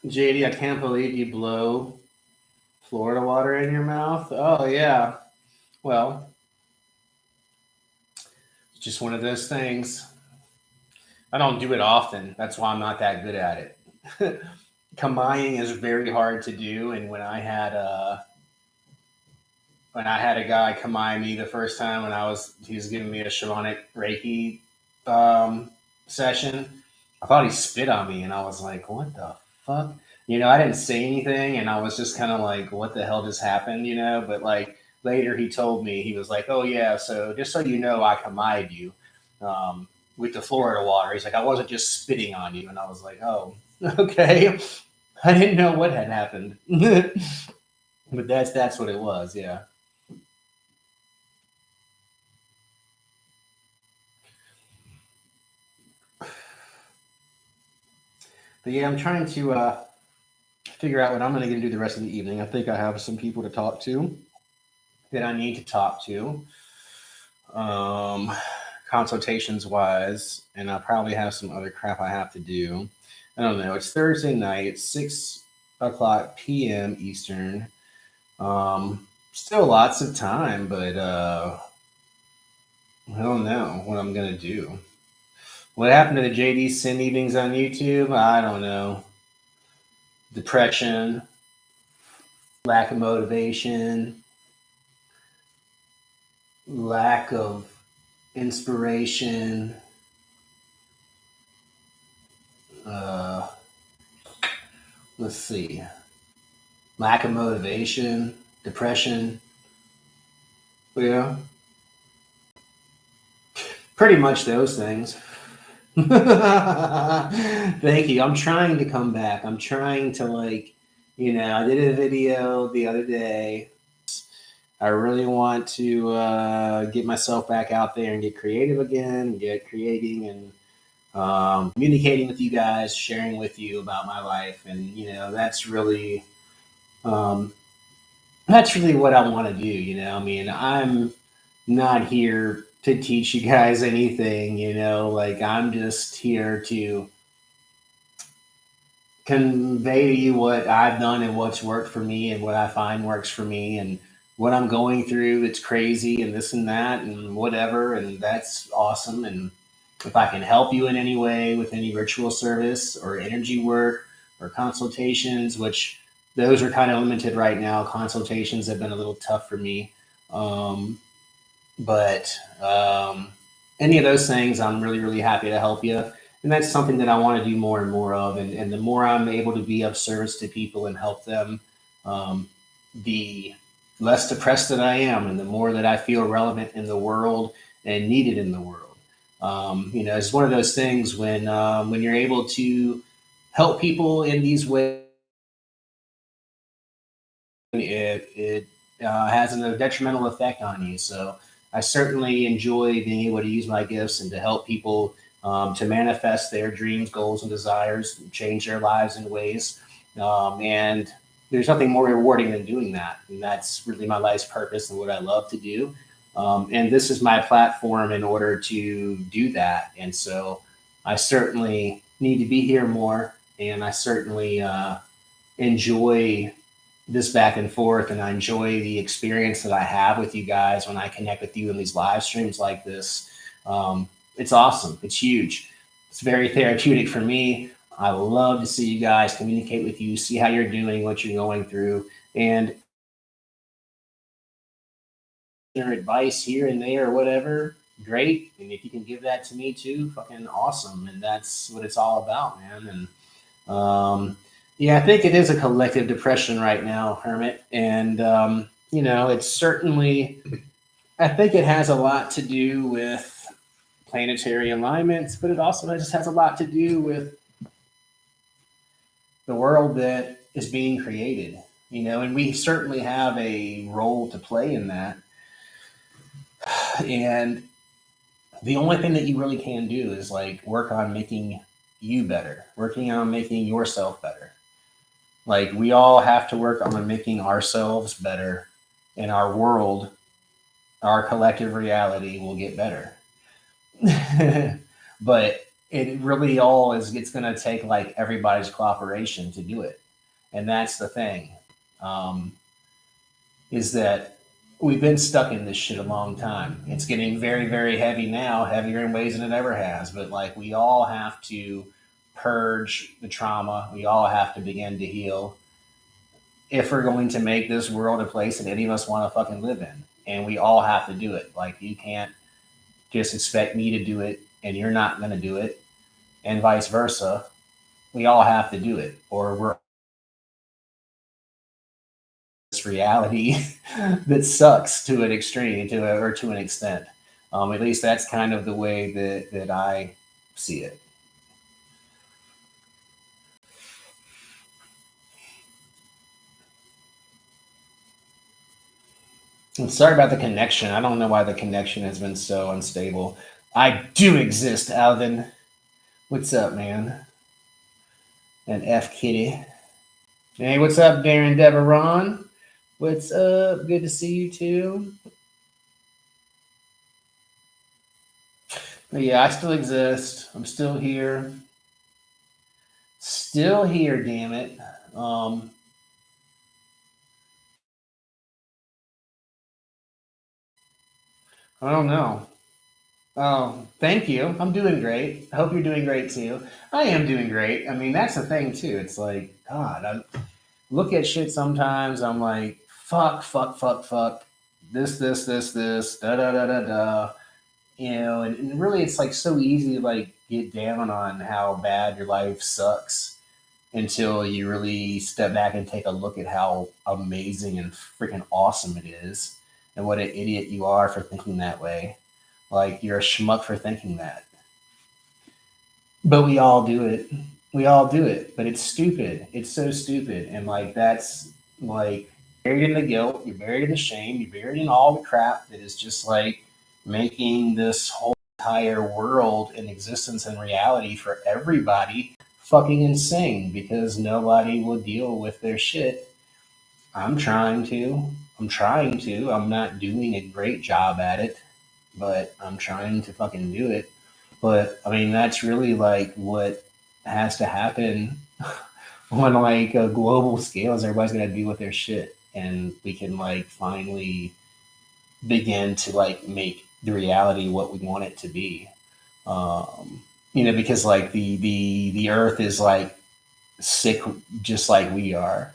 JD, I can't believe you blow Florida water in your mouth. Oh yeah. Well, it's just one of those things. I don't do it often. That's why I'm not that good at it. Kamaing is very hard to do, and when I had a guy kamai me the first time he was giving me a shamanic Reiki session, I thought he spit on me, and I was like, "What the fuck?" I didn't say anything, and I was just kind of like, "What the hell just happened?" But later he told me, he was like, "Oh yeah, so just so you know, I kamai'd you with the Florida water." He's like, "I wasn't just spitting on you," and I was like, "Oh." Okay. I didn't know what had happened. But that's what it was, yeah. But yeah, I'm trying to figure out what I'm going to do the rest of the evening. I think I have some people to talk to that I need to talk to, um, consultations wise, and I probably have some other crap I have to do. I don't know. It's Thursday night, 6 o'clock p.m. Eastern. Still lots of time, but I don't know what I'm gonna do. What happened to the JD Sin evenings on YouTube? I don't know. Depression, lack of motivation, lack of inspiration. Uh, let's see. Lack of motivation, depression. Yeah, pretty much those things. Thank you. I'm trying to come back. I'm trying to I did a video the other day. I really want to get myself back out there and get creative again, get creating and communicating with you guys, sharing with you about my life, and um, that's really what I want to do. I mean, I'm not here to teach you guys anything. Like I'm just here to convey to you what I've done and what's worked for me and what I find works for me and what I'm going through that's crazy and this and that and whatever, and that's awesome. And if I can help you in any way with any ritual service or energy work or consultations, which those are kind of limited right now. Consultations have been a little tough for me. Um, but any of those things, I'm really, really happy to help you. And that's something that I want to do more and more of. And the more I'm able to be of service to people and help them, um, the less depressed that I am, and the more that I feel relevant in the world and needed in the world. It's one of those things when you're able to help people in these ways, it has a detrimental effect on you. So I certainly enjoy being able to use my gifts and to help people to manifest their dreams, goals, and desires, change their lives in ways. And there's nothing more rewarding than doing that. And that's really my life's purpose and what I love to do. And this is my platform in order to do that. And so I certainly need to be here more. And I certainly enjoy this back and forth, and I enjoy the experience that I have with you guys when I connect with you in these live streams like this. It's awesome. It's huge. It's very therapeutic for me. I love to see you guys, communicate with you, see how you're doing, what you're going through, and your advice here and there or whatever. Great. And if you can give that to me too, fucking awesome. And that's what it's all about, man. And yeah, I think it is a collective depression right now, Hermit. And, it's certainly, I think it has a lot to do with planetary alignments, but it also just has a lot to do with the world that is being created, and we certainly have a role to play in that. And the only thing that you really can do is like work on making you better, working on making yourself better. Like we all have to work on making ourselves better, and our world, our collective reality will get better. But it really all is, it's going to take like everybody's cooperation to do it. And that's the thing, um, is that we've been stuck in this shit a long time. It's getting very, very heavy now, heavier in ways than it ever has. But like we all have to purge the trauma. We all have to begin to heal if we're going to make this world a place that any of us want to fucking live in. And we all have to do it. Like you can't just expect me to do it and you're not going to do it, and vice versa. We all have to do it, or we're this reality that sucks to an extreme, or to an extent. At least that's kind of the way that I see it. I'm sorry about the connection. I don't know why the connection has been so unstable. I do exist, Alvin. What's up, man? And F Kitty. Hey, what's up, Darren Deveron? What's up? Good to see you too. But yeah, I still exist. I'm still here. Still here, damn it. Um, I don't know. Oh, thank you. I'm doing great. I hope you're doing great too. I am doing great. I mean, that's the thing too. It's like, God, I look at shit sometimes. I'm like, fuck, fuck, fuck, fuck. This, da da da da da. And really, it's like so easy to like get down on how bad your life sucks until you really step back and take a look at how amazing and freaking awesome it is, and what an idiot you are for thinking that way. Like you're a schmuck for thinking that. But we all do it. We all do it. But it's stupid. It's so stupid. And like that's like buried in the guilt, you're buried in the shame, you're buried in all the crap that is just like making this whole entire world in existence and reality for everybody fucking insane because nobody will deal with their shit. I'm trying to. I'm trying to. I'm not doing a great job at it, but I'm trying to fucking do it. But I mean, that's really like what has to happen on like a global scale is everybody's gonna deal with their shit, and we can like finally begin to like make the reality what we want it to be. Because like the earth is like sick, just like we are,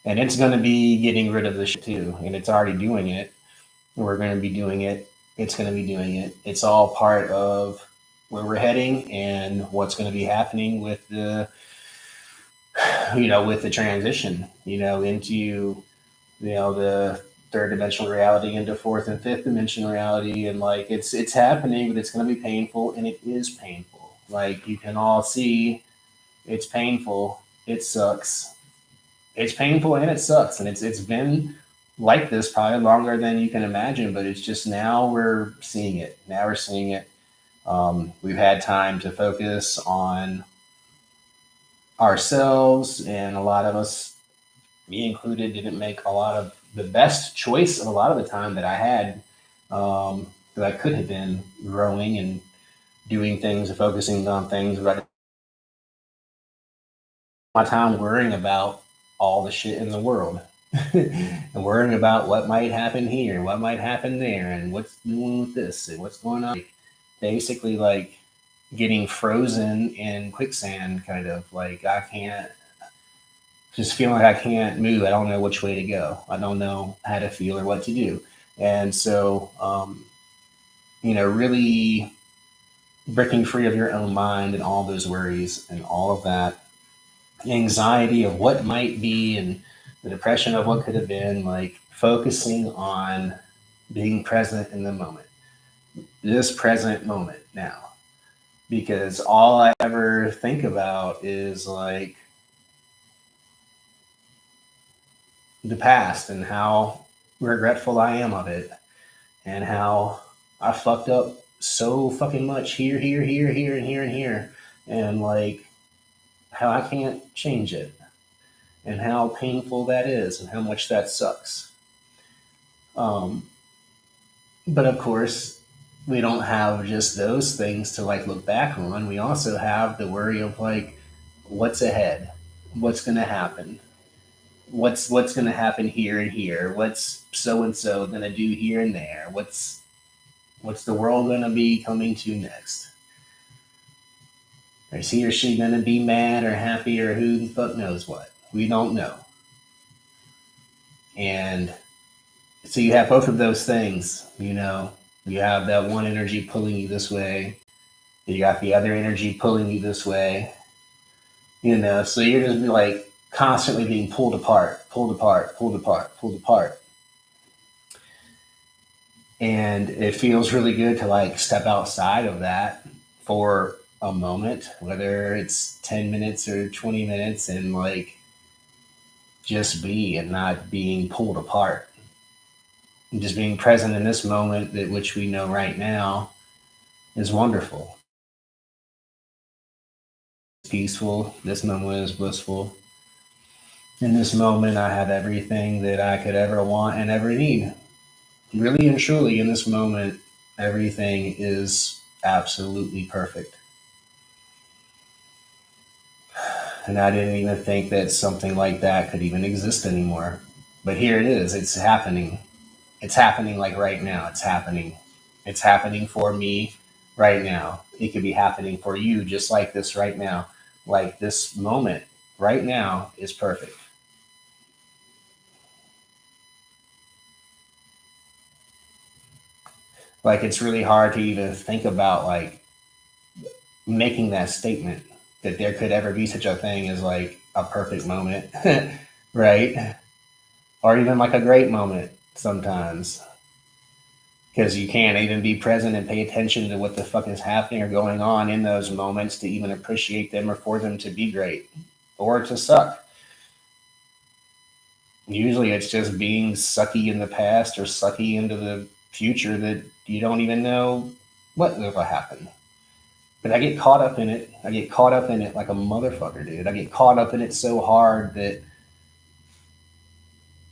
and it's gonna be getting rid of the shit too, and it's already doing it. We're gonna be doing it. It's gonna be doing it. It's all part of where we're heading and what's going to be happening with the transition, into the third dimensional reality into fourth and fifth dimensional reality, and like it's happening, but it's going to be painful, and it is painful. Like you can all see, it's painful. It sucks. It's painful and it sucks, and it's been like this probably longer than you can imagine, but it's just now we're seeing it. Now we're seeing it. We've had time to focus on ourselves, and a lot of us, me included, didn't make a lot of the best choice of a lot of the time that I had, that I could have been growing and doing things and focusing on things, but my time worrying about all the shit in the world and worrying about what might happen here, what might happen there, and what's doing with this and what's going on. Basically, like getting frozen in quicksand, kind of like I can't, just feeling like I can't move. I don't know which way to go. I don't know how to feel or what to do. And so, really breaking free of your own mind and all those worries and all of that anxiety of what might be and the depression of what could have been, like focusing on being present in the moment, this present moment now. Because all I ever think about is like the past and how regretful I am of it and how I fucked up so fucking much here, here, here, here, and here, and here. And like how I can't change it and how painful that is and how much that sucks. Um, but of course, we don't have just those things to like look back on. We also have the worry of like what's ahead, what's going to happen, what's going to happen here and here, what's so and so going to do here and there, what's the world going to be coming to next. Is he or she going to be mad or happy or who the fuck knows what? We don't know. And so you have both of those things. You have that one energy pulling you this way, you got the other energy pulling you this way. So you're just like constantly being pulled apart, pulled apart, pulled apart, pulled apart. And it feels really good to like step outside of that for a moment, whether it's 10 minutes or 20 minutes, and like just be and not being pulled apart. And just being present in this moment, that which we know right now, is wonderful. It's peaceful. This moment is blissful. In this moment, I have everything that I could ever want and ever need. Really and truly, in this moment, everything is absolutely perfect. And I didn't even think that something like that could even exist anymore. But here it is. It's happening. It's happening like right now. It's happening. It's happening for me right now. It could be happening for you just like this right now. Like this moment right now is perfect. Like it's really hard to even think about like making that statement that there could ever be such a thing as like a perfect moment, right? Or even like a great moment sometimes. Because you can't even be present and pay attention to what the fuck is happening or going on in those moments to even appreciate them or for them to be great or to suck. Usually it's just being sucky in the past or sucky into the future that you don't even know what will happen. But I get caught up in it. I get caught up in it like a motherfucker, dude. I get caught up in it so hard that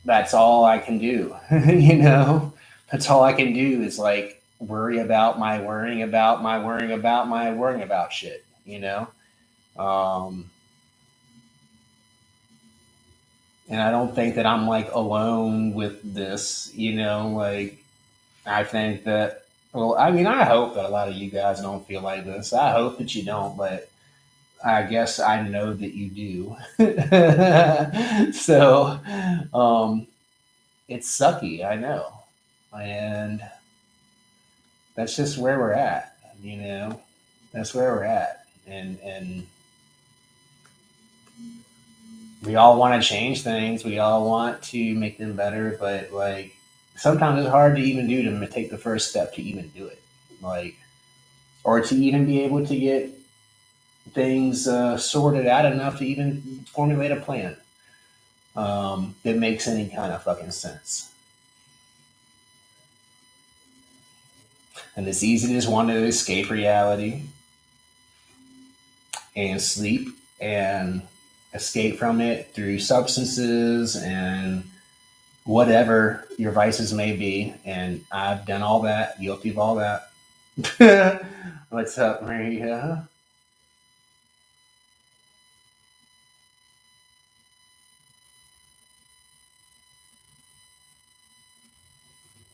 that's all I can do. You know, that's all I can do is like worry about my worrying about my worrying about my worrying about shit. You know, um, and I don't think that I'm like alone with this. You know, like I think that. Well, I mean, I hope that a lot of you guys don't feel like this. I hope that you don't, but I guess I know that you do. So, um, it's sucky, I know. And that's just where we're at, you know. That's where we're at. And we all want to change things. We all want to make them better, but like sometimes it's hard to even do to take the first step to even do it. Like or to even be able to get things sorted out enough to even formulate a plan that makes any kind of fucking sense. And it's easy to just want to escape reality and sleep and escape from it through substances and whatever your vices may be. And I've done all that, guilty of all that. What's up, Maria?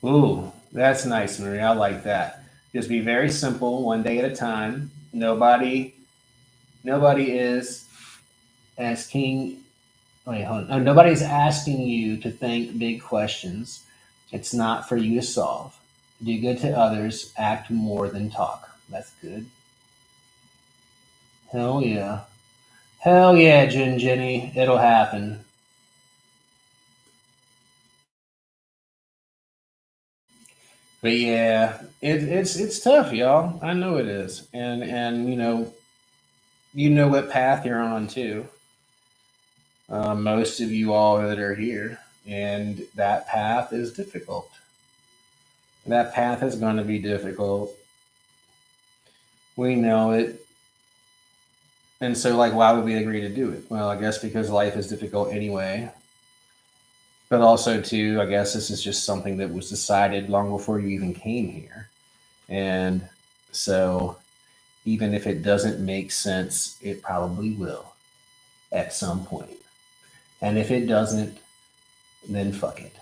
Ooh, that's nice, Maria. I like that. Just be very simple, one day at a time. Nobody is asking. Wait, hold on. Nobody's asking you to think big questions. It's not for you to solve. Do good to others. Act more than talk. That's good. Hell yeah. Hell yeah, Jenny. It'll happen. But yeah, it's tough, y'all. I know it is, and you know what path you're on too. Most of you all that are here, and that path is difficult. That path is going to be difficult. We know it. And so, like, why would we agree to do it? Well, I guess because life is difficult anyway. But also, too, I guess this is just something that was decided long before you even came here. And so, even if it doesn't make sense, it probably will at some point. And if it doesn't, then fuck it.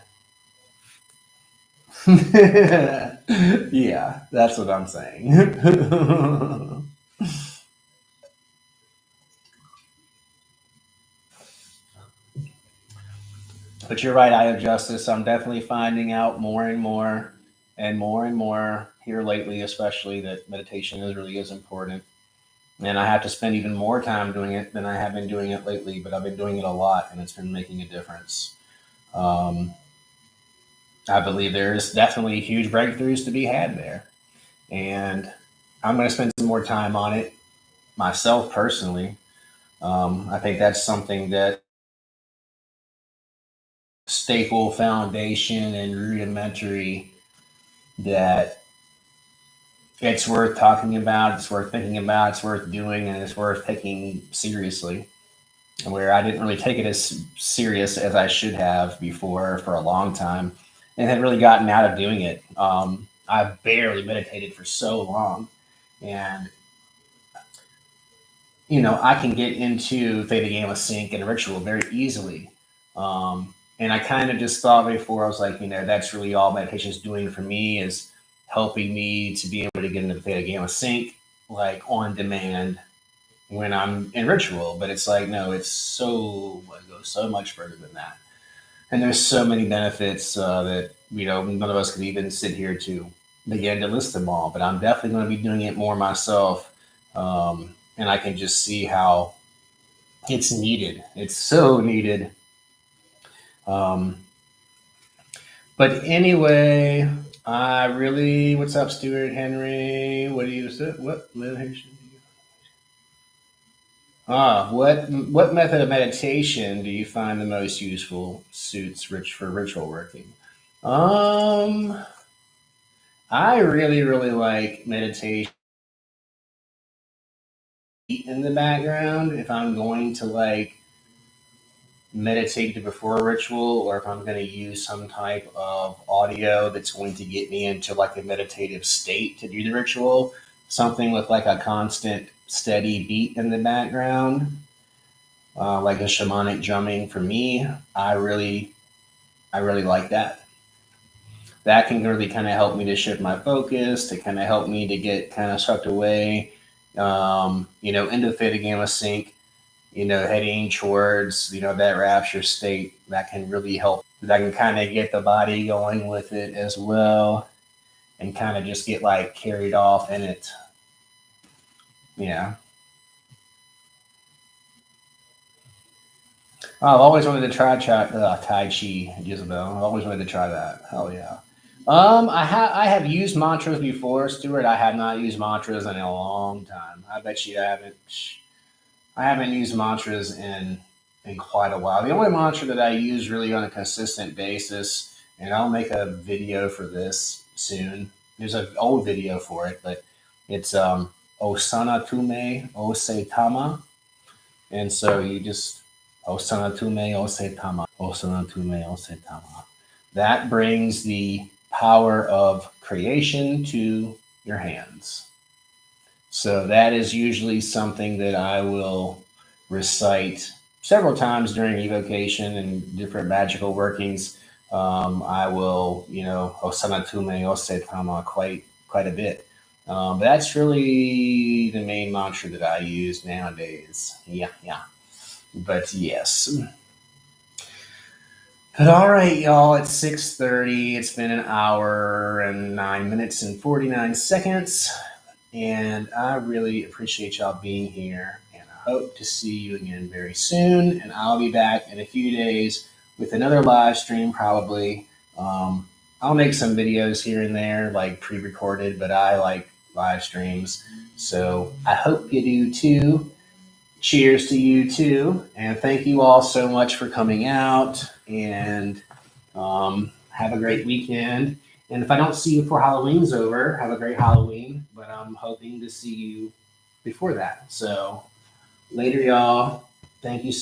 Yeah, that's what I'm saying. But you're right, I have justice. I'm definitely finding out more and more and more and more here lately, especially that meditation is really is important. And I have to spend even more time doing it than I have been doing it lately, but I've been doing it a lot and it's been making a difference. Um, I believe there's definitely huge breakthroughs to be had there. And I'm going to spend some more time on it myself personally. I think that's something that staple foundation and rudimentary that it's worth talking about, it's worth thinking about, it's worth doing, and it's worth taking seriously. Where I didn't really take it as serious as I should have before for a long time, and had really gotten out of doing it. I barely meditated for so long, and I can get into Theta Gamma Sync and ritual very easily. And I kind of just thought before, I was like, that's really all meditation is doing for me is helping me to be able to get into Theta Gamma Sync like on demand when I'm in ritual. But it's like, no, it goes so much further than that. And there's so many benefits that, none of us could even sit here to begin to list them all. But I'm definitely going to be doing it more myself. And I can just see how it's needed. It's so needed. Um, but anyway, what's up, Stuart Henry? What do you say? What meditation? What method of meditation do you find the most useful suits for ritual working? Um, I really, really like meditation in the background. If I'm going to like meditate before a ritual, or if I'm going to use some type of audio that's going to get me into like a meditative state to do the ritual, something with like a constant, steady beat in the background, like a shamanic drumming for me, I really like that. That can really kind of help me to shift my focus, to kind of help me to get kind of sucked away, into theta gamma sync, heading towards, that rapture state. That can really help. That can kind of get the body going with it as well and kind of just get like carried off in it. Yeah. I've always wanted to try Tai Chi, Jezebel. I've always wanted to try that. Hell yeah. I have used mantras before, Stuart. I have not used mantras in a long time. I bet you I haven't. I haven't used mantras in quite a while. The only mantra that I use really on a consistent basis, and I'll make a video for this soon. There's an old video for it, but it's Osana Tume Ose Tama, and so you just Osana Tume Ose Tama, Osana Tume Ose Tama. That brings the power of creation to your hands. So that is usually something that I will recite several times during evocation and different magical workings. I will, Osana Tume Ose Tama quite a bit. That's really the main mantra that I use nowadays. Yeah, yeah. But yes. But all right, y'all. It's 6:30. It's been an hour and 9 minutes and 49 seconds. And I really appreciate y'all being here. And I hope to see you again very soon. And I'll be back in a few days with another live stream, probably. I'll make some videos here and there, like pre recorded, but I like live streams. So I hope you do too. Cheers to you too. And thank you all so much for coming out. And have a great weekend. And if I don't see you before Halloween's over, have a great Halloween. But I'm hoping to see you before that. So later, y'all. Thank you so